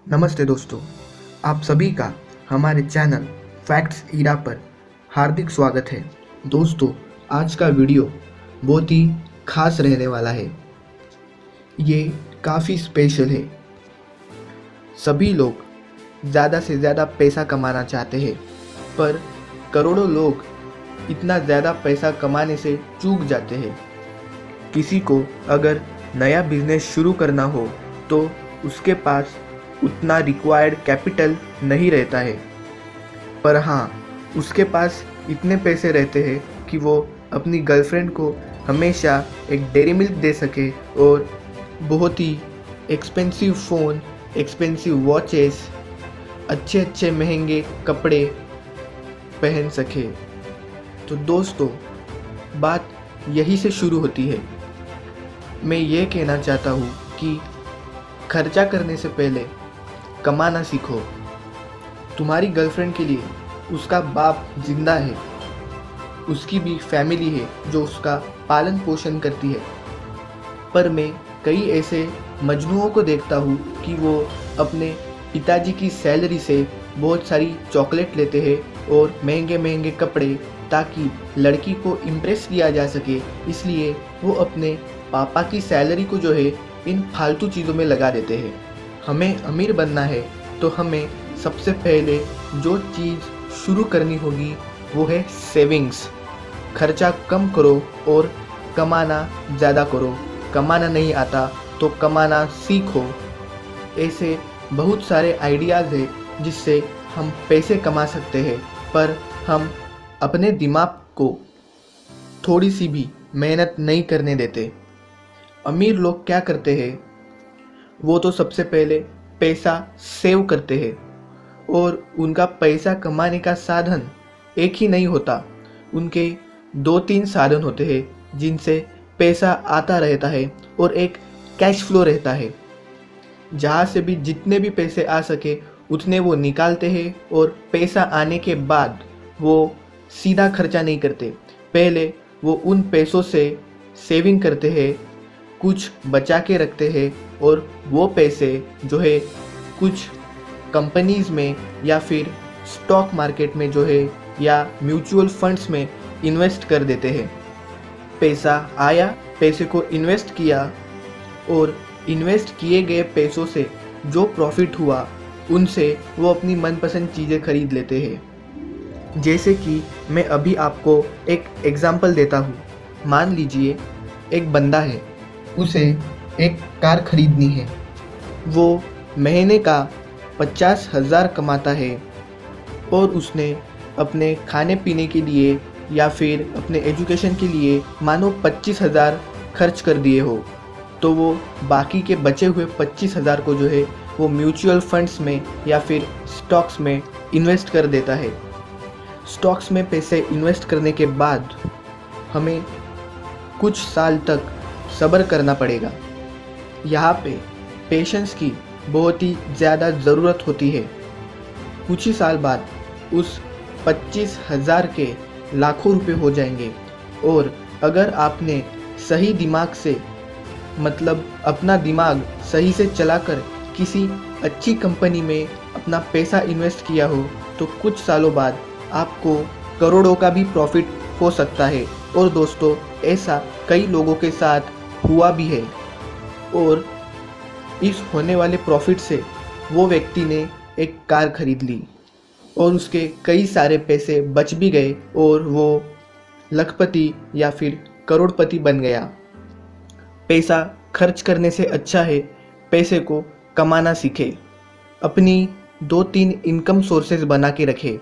नमस्ते दोस्तों, आप सभी का हमारे चैनल फैक्ट्स ईरा पर हार्दिक स्वागत है। दोस्तों, आज का वीडियो बहुत ही खास रहने वाला है। ये काफ़ी स्पेशल है। सभी लोग ज़्यादा से ज़्यादा पैसा कमाना चाहते हैं, पर करोड़ों लोग इतना ज़्यादा पैसा कमाने से चूक जाते हैं। किसी को अगर नया बिजनेस शुरू करना हो तो उसके पास उतना रिक्वायर्ड कैपिटल नहीं रहता है, पर हाँ, उसके पास इतने पैसे रहते हैं कि वो अपनी गर्लफ्रेंड को हमेशा एक डेयरी मिल्क दे सके और बहुत ही एक्सपेंसिव फ़ोन, एक्सपेंसिव वॉचेस, अच्छे अच्छे महंगे कपड़े पहन सके। तो दोस्तों, बात यही से शुरू होती है। मैं ये कहना चाहता हूँ कि खर्चा करने से पहले कमाना सीखो। तुम्हारी गर्लफ्रेंड के लिए उसका बाप जिंदा है, उसकी भी फैमिली है जो उसका पालन पोषण करती है, पर मैं कई ऐसे मजनुओं को देखता हूँ कि वो अपने पिताजी की सैलरी से बहुत सारी चॉकलेट लेते हैं और महंगे महंगे कपड़े, ताकि लड़की को इम्प्रेस किया जा सके। इसलिए वो अपने पापा की सैलरी को जो है इन फालतू चीज़ों में लगा देते हैं। हमें अमीर बनना है तो हमें सबसे पहले जो चीज़ शुरू करनी होगी वो है सेविंग्स। खर्चा कम करो और कमाना ज़्यादा करो। कमाना नहीं आता तो कमाना सीखो। ऐसे बहुत सारे आइडियाज़ हैं जिससे हम पैसे कमा सकते हैं, पर हम अपने दिमाग को थोड़ी सी भी मेहनत नहीं करने देते। अमीर लोग क्या करते हैं, वो तो सबसे पहले पैसा सेव करते हैं, और उनका पैसा कमाने का साधन एक ही नहीं होता। उनके 2-3 साधन होते हैं जिनसे पैसा आता रहता है और एक कैश फ्लो रहता है। जहाँ से भी जितने भी पैसे आ सके उतने वो निकालते हैं, और पैसा आने के बाद वो सीधा खर्चा नहीं करते। पहले वो उन पैसों से सेविंग करते हैं, कुछ बचा के रखते हैं, और वो पैसे जो है कुछ कंपनीज़ में या फिर स्टॉक मार्केट में जो है या म्यूचुअल फंड्स में इन्वेस्ट कर देते हैं। पैसा आया, पैसे को इन्वेस्ट किया, और इन्वेस्ट किए गए पैसों से जो प्रॉफिट हुआ उनसे वो अपनी मनपसंद चीज़ें खरीद लेते हैं। जैसे कि मैं अभी आपको एक एग्ज़ाम्पल देता हूँ। मान लीजिए एक बंदा है, उसे एक कार खरीदनी है। वो महीने का 50,000 कमाता है, और उसने अपने खाने पीने के लिए या फिर अपने एजुकेशन के लिए मानो 25,000 खर्च कर दिए हो, तो वो बाकी के बचे हुए 25,000 को जो है वो म्यूचुअल फंड्स में या फिर स्टॉक्स में इन्वेस्ट कर देता है। स्टॉक्स में पैसे इन्वेस्ट करने के बाद हमें कुछ साल तक सब्र करना पड़ेगा। यहाँ पे पेशेंस की बहुत ही ज़्यादा ज़रूरत होती है। कुछ ही साल बाद उस 25,000 के लाखों रुपए हो जाएंगे, और अगर आपने सही दिमाग से, मतलब अपना दिमाग सही से चलाकर किसी अच्छी कंपनी में अपना पैसा इन्वेस्ट किया हो, तो कुछ सालों बाद आपको करोड़ों का भी प्रॉफिट हो सकता है। और दोस्तों, ऐसा कई लोगों के साथ हुआ भी है, और इस होने वाले प्रॉफिट से वो व्यक्ति ने एक कार खरीद ली और उसके कई सारे पैसे बच भी गए, और वो लखपति या फिर करोड़पति बन गया। पैसा खर्च करने से अच्छा है पैसे को कमाना सीखे। अपनी 2-3 इनकम सोर्सेज बना के रखे।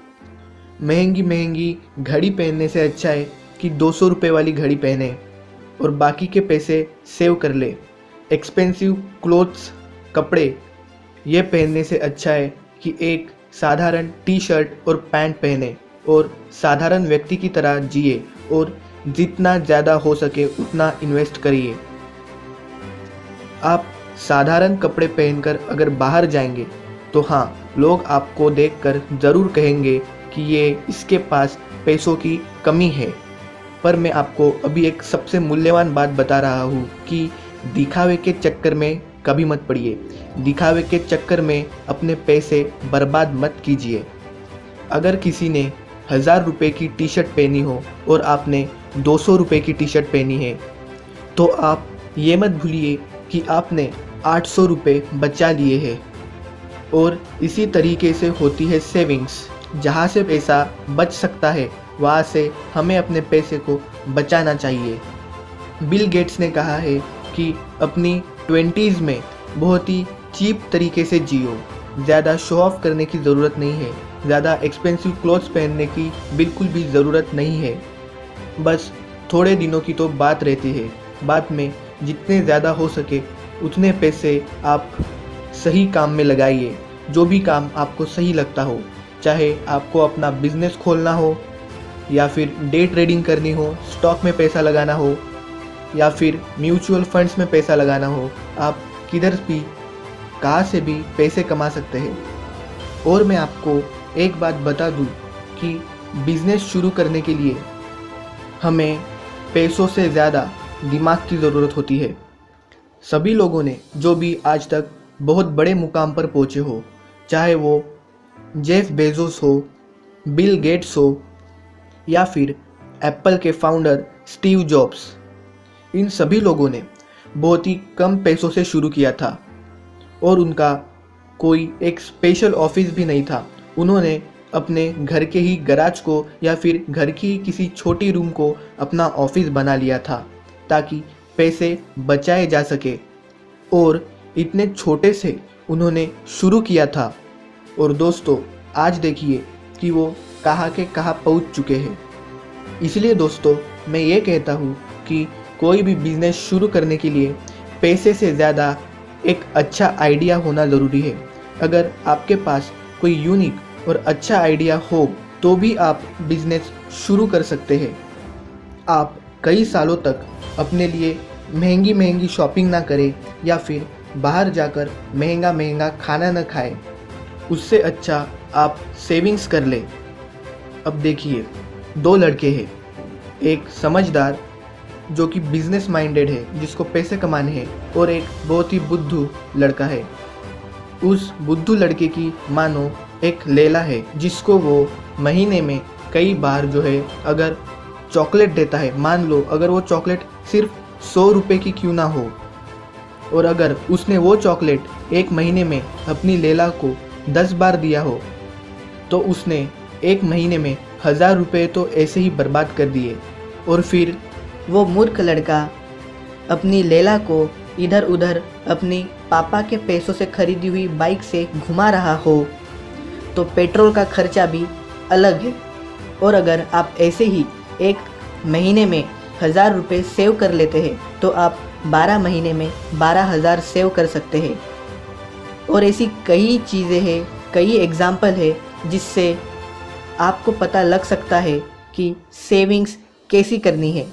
महंगी महंगी घड़ी पहनने से अच्छा है कि 200 रुपये वाली घड़ी पहने और बाकी के पैसे सेव कर ले। एक्सपेंसिव क्लोथ्स, कपड़े ये पहनने से अच्छा है कि एक साधारण टी शर्ट और पैंट पहने और साधारण व्यक्ति की तरह जिए, और जितना ज़्यादा हो सके उतना इन्वेस्ट करिए। आप साधारण कपड़े पहनकर अगर बाहर जाएंगे तो हाँ, लोग आपको देखकर ज़रूर कहेंगे कि ये इसके पास पैसों की कमी है। पर मैं आपको अभी एक सबसे मूल्यवान बात बता रहा हूँ कि दिखावे के चक्कर में कभी मत पड़िए। दिखावे के चक्कर में अपने पैसे बर्बाद मत कीजिए। अगर किसी ने 1000 रुपये की टी शर्ट पहनी हो और आपने 200 रुपये की टी शर्ट पहनी है, तो आप ये मत भूलिए कि आपने 800 रुपये बचा लिए हैं। और इसी तरीके से होती है सेविंग्स। जहाँ से पैसा बच सकता है वहाँ से हमें अपने पैसे को बचाना चाहिए। बिल गेट्स ने कहा है कि अपनी 20s में बहुत ही चीप तरीके से जियो। ज़्यादा शो ऑफ करने की ज़रूरत नहीं है, ज़्यादा एक्सपेंसिव क्लोथ्स पहनने की बिल्कुल भी ज़रूरत नहीं है। बस थोड़े दिनों की तो बात रहती है, बाद में जितने ज़्यादा हो सके उतने पैसे आप सही काम में लगाइए। जो भी काम आपको सही लगता हो, चाहे आपको अपना बिजनेस खोलना हो या फिर डे ट्रेडिंग करनी हो, स्टॉक में पैसा लगाना हो या फिर म्यूचुअल फंड्स में पैसा लगाना हो, आप किधर भी कहाँ से भी पैसे कमा सकते हैं। और मैं आपको एक बात बता दूं कि बिज़नेस शुरू करने के लिए हमें पैसों से ज़्यादा दिमाग की ज़रूरत होती है। सभी लोगों ने जो भी आज तक बहुत बड़े मुकाम पर पहुँचे हो, चाहे वो जेफ बेजोस हो, बिल गेट्स हो या फिर एप्पल के फाउंडर स्टीव जॉब्स, इन सभी लोगों ने बहुत ही कम पैसों से शुरू किया था और उनका कोई एक स्पेशल ऑफिस भी नहीं था। उन्होंने अपने घर के ही गैराज को या फिर घर की ही किसी छोटी रूम को अपना ऑफिस बना लिया था ताकि पैसे बचाए जा सके। और इतने छोटे से उन्होंने शुरू किया था और दोस्तों आज देखिए कि वो कहाँ के कहाँ पहुँच चुके हैं। इसलिए दोस्तों मैं ये कहता हूँ कि कोई भी बिज़नेस शुरू करने के लिए पैसे से ज़्यादा एक अच्छा आइडिया होना ज़रूरी है। अगर आपके पास कोई यूनिक और अच्छा आइडिया हो तो भी आप बिज़नेस शुरू कर सकते हैं। आप कई सालों तक अपने लिए महंगी महंगी शॉपिंग ना करें या फिर बाहर जाकर महंगा महंगा खाना न खाएं। उससे अच्छा आप सेविंग्स कर लें। अब देखिए, दो लड़के हैं, एक समझदार जो कि बिजनेस माइंडेड है जिसको पैसे कमाने हैं, और एक बहुत ही बुद्धू लड़का है। उस बुद्धू लड़के की मानो एक लैला है जिसको वो महीने में कई बार जो है अगर चॉकलेट देता है, मान लो अगर वो चॉकलेट सिर्फ 100 रुपये की क्यों ना हो, और अगर उसने वो चॉकलेट एक महीने में अपनी लैला को 10 बार दिया हो तो उसने एक महीने में 1000 रुपये तो ऐसे ही बर्बाद कर दिए। और फिर वो मूर्ख लड़का अपनी लैला को इधर उधर अपनी पापा के पैसों से खरीदी हुई बाइक से घुमा रहा हो तो पेट्रोल का खर्चा भी अलग है। और अगर आप ऐसे ही एक महीने में 1000 रुपये सेव कर लेते हैं तो आप 12 महीने में 12,000 सेव कर सकते हैं। और ऐसी कई चीज़ें हैं, कई एग्जाम्पल है जिससे आपको पता लग सकता है कि सेविंग्स कैसी करनी है।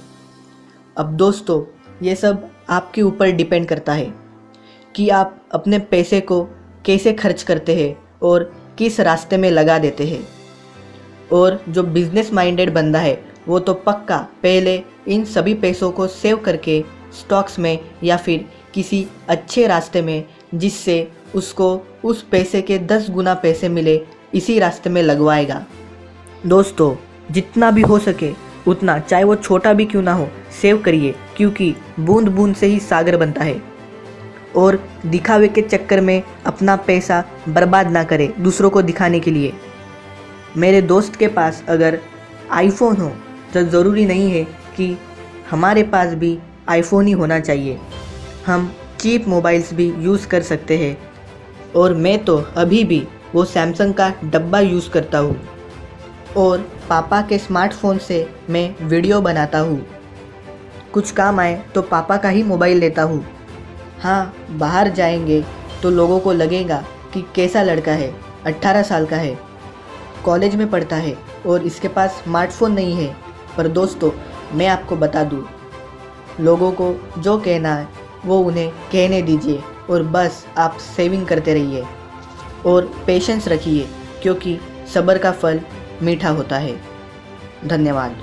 अब दोस्तों ये सब आपके ऊपर डिपेंड करता है कि आप अपने पैसे को कैसे खर्च करते हैं और किस रास्ते में लगा देते हैं। और जो बिजनेस माइंडेड बंदा है वो तो पक्का पहले इन सभी पैसों को सेव करके स्टॉक्स में या फिर किसी अच्छे रास्ते में, जिससे उसको उस पैसे के 10 गुना पैसे मिले, इसी रास्ते में लगवाएगा। दोस्तों जितना भी हो सके उतना, चाहे वो छोटा भी क्यों ना हो, सेव करिए, क्योंकि बूंद बूंद से ही सागर बनता है। और दिखावे के चक्कर में अपना पैसा बर्बाद ना करें दूसरों को दिखाने के लिए। मेरे दोस्त के पास अगर आईफोन हो तो ज़रूरी नहीं है कि हमारे पास भी आईफोन ही होना चाहिए। हम चीप मोबाइल्स भी यूज़ कर सकते हैं। और मैं तो अभी भी वो सैमसंग का डब्बा यूज़ करता हूँ और पापा के स्मार्टफोन से मैं वीडियो बनाता हूँ। कुछ काम आए तो पापा का ही मोबाइल लेता हूँ। हाँ, बाहर जाएंगे तो लोगों को लगेगा कि कैसा लड़का है, 18 साल का है, कॉलेज में पढ़ता है और इसके पास स्मार्टफोन नहीं है। पर दोस्तों मैं आपको बता दूँ, लोगों को जो कहना है वो उन्हें कहने दीजिए और बस आप सेविंग करते रहिए और पेशेंस रखिए, क्योंकि सब्र का फल मीठा होता है। धन्यवाद।